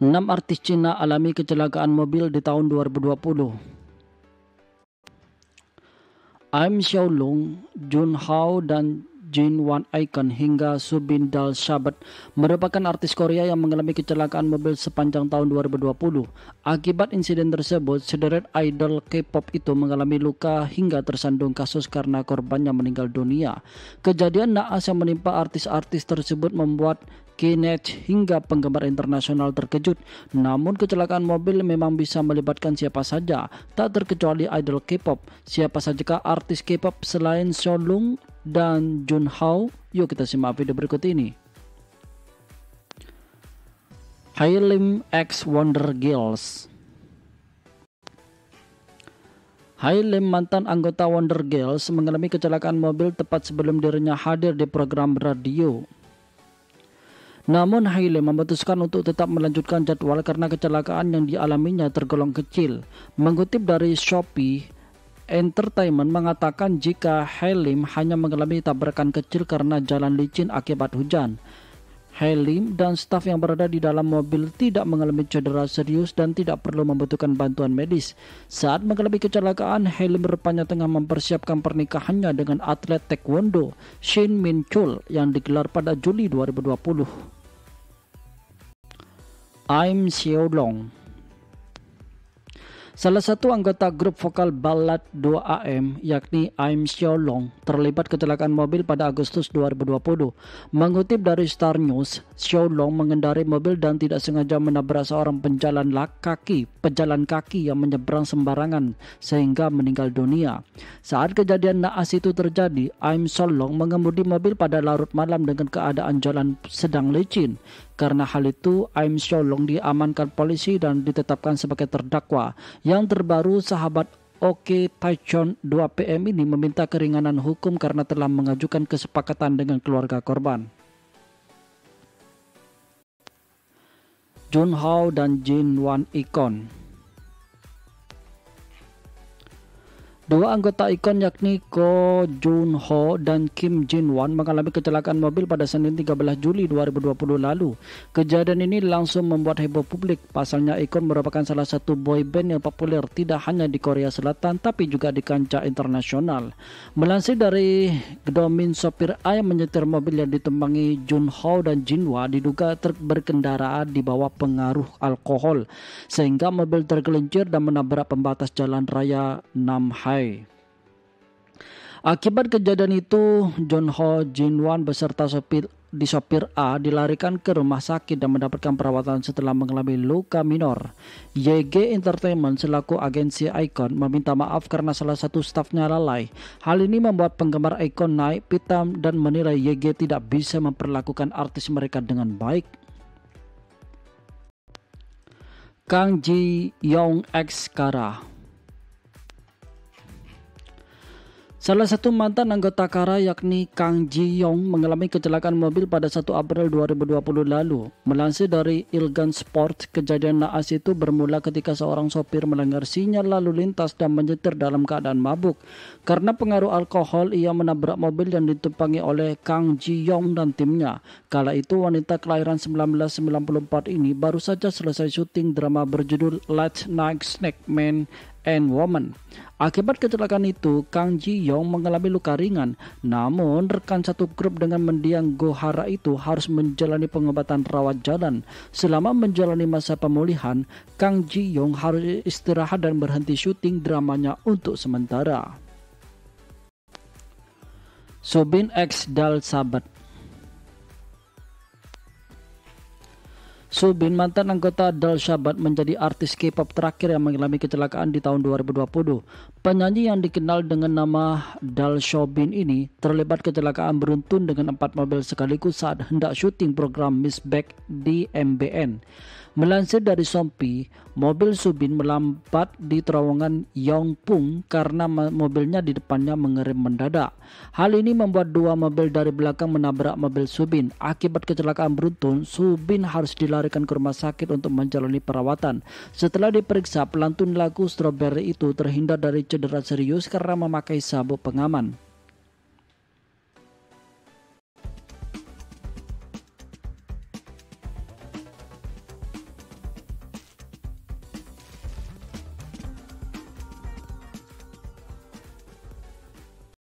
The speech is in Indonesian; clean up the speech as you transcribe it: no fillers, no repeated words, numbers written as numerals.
6 artis Cina alami kecelakaan mobil di tahun 2020. Im Xiaolong, Jun Hao, dan Jin Wan Icon hingga Subin Dal Shabat merupakan artis Korea yang mengalami kecelakaan mobil sepanjang tahun 2020. Akibat insiden tersebut, sederet idol K-pop itu mengalami luka hingga tersandung kasus karena korbannya meninggal dunia. Kejadian naas yang menimpa artis-artis tersebut membuat Knet hingga penggemar internasional terkejut. Namun kecelakaan mobil memang bisa melibatkan siapa saja, tak terkecuali idol K-pop. Siapa sajakah artis K-pop selain Xiaolong dan Jun Hao? Yuk kita simak video berikut ini. Hailey X Wonder Girls. Hailey, mantan anggota Wonder Girls, mengalami kecelakaan mobil tepat sebelum dirinya hadir di program radio. Namun Hailey memutuskan untuk tetap melanjutkan jadwal karena kecelakaan yang dialaminya tergolong kecil. Mengutip dari Shopee Entertainment mengatakan jika Hailey hanya mengalami tabrakan kecil karena jalan licin akibat hujan. Hailey dan staf yang berada di dalam mobil tidak mengalami cedera serius dan tidak perlu membutuhkan bantuan medis. Saat mengalami kecelakaan, Hailey rupanya tengah mempersiapkan pernikahannya dengan atlet taekwondo Shin Min Chul yang digelar pada Juli 2020. Im Xiaolong. Salah satu anggota grup vokal ballad 2AM yakni Im Xiaolong terlibat kecelakaan mobil pada Agustus 2020. Mengutip dari Star News, Xiaolong mengendarai mobil dan tidak sengaja menabrak seorang pejalan kaki yang menyeberang sembarangan sehingga meninggal dunia. Saat kejadian naas itu terjadi, Im Xiaolong mengemudi mobil pada larut malam dengan keadaan jalan sedang licin. Karena hal itu, Im Xiaolong diamankan polisi dan ditetapkan sebagai terdakwa. Yang terbaru, sahabat OK Taechon 2PM ini meminta keringanan hukum karena telah mengajukan kesepakatan dengan keluarga korban. Jun Hao dan Jin Wan Icon. Dua anggota Icon yakni Ko Jun Ho dan Kim Jin Wan mengalami kecelakaan mobil pada Senin 13 Juli 2020 lalu. Kejadian ini langsung membuat heboh publik. Pasalnya Icon merupakan salah satu boy band yang populer tidak hanya di Korea Selatan tapi juga di kancah internasional. Melansir dari Gdomin, sopir A yang menyetir mobil yang ditumpangi Jun Ho dan Jin Wan diduga berkendara di bawah pengaruh alkohol sehingga mobil tergelincir dan menabrak pembatas jalan raya Namhae. Akibat kejadian itu, Jun Ho, Jin Wan beserta sopir A dilarikan ke rumah sakit dan mendapatkan perawatan setelah mengalami luka minor. YG Entertainment selaku agensi Icon meminta maaf karena salah satu stafnya lalai. Hal ini membuat penggemar Icon naik pitam dan menilai YG tidak bisa memperlakukan artis mereka dengan baik. Kang Ji Young X Kara. Salah satu mantan anggota Kara yakni Kang Ji Young mengalami kecelakaan mobil pada 1 April 2020 lalu. Melansir dari Ilgan Sport, kejadian naas itu bermula ketika seorang sopir melanggar sinyal lalu lintas dan menyetir dalam keadaan mabuk. Karena pengaruh alkohol, ia menabrak mobil yang ditumpangi oleh Kang Ji Young dan timnya. Kala itu wanita kelahiran 1994 ini baru saja selesai syuting drama berjudul Late Night Snack Man and Woman. Akibat kecelakaan itu, Kang Ji Young mengalami luka ringan. Namun, rekan satu grup dengan mendiang Gohara itu harus menjalani pengobatan rawat jalan. Selama menjalani masa pemulihan, Kang Ji Young harus istirahat dan berhenti syuting dramanya untuk sementara. Subin X Dal Sabat. Subin, mantan anggota Dal Shabat, menjadi artis K-pop terakhir yang mengalami kecelakaan di tahun 2020. Penyanyi yang dikenal dengan nama Dal Shobin ini terlibat kecelakaan beruntun dengan 4 mobil sekaligus saat hendak syuting program Miss Baek di MBN. Melansir dari Shopee, mobil Subin melambat di terowongan Yongpung karena mobilnya di depannya mengerem mendadak. Hal ini membuat 2 mobil dari belakang menabrak mobil Subin. Akibat kecelakaan beruntun, Subin harus dilarikan ke rumah sakit untuk menjalani perawatan. Setelah diperiksa, pelantun lagu Strawberry itu terhindar dari cedera serius karena memakai sabuk pengaman.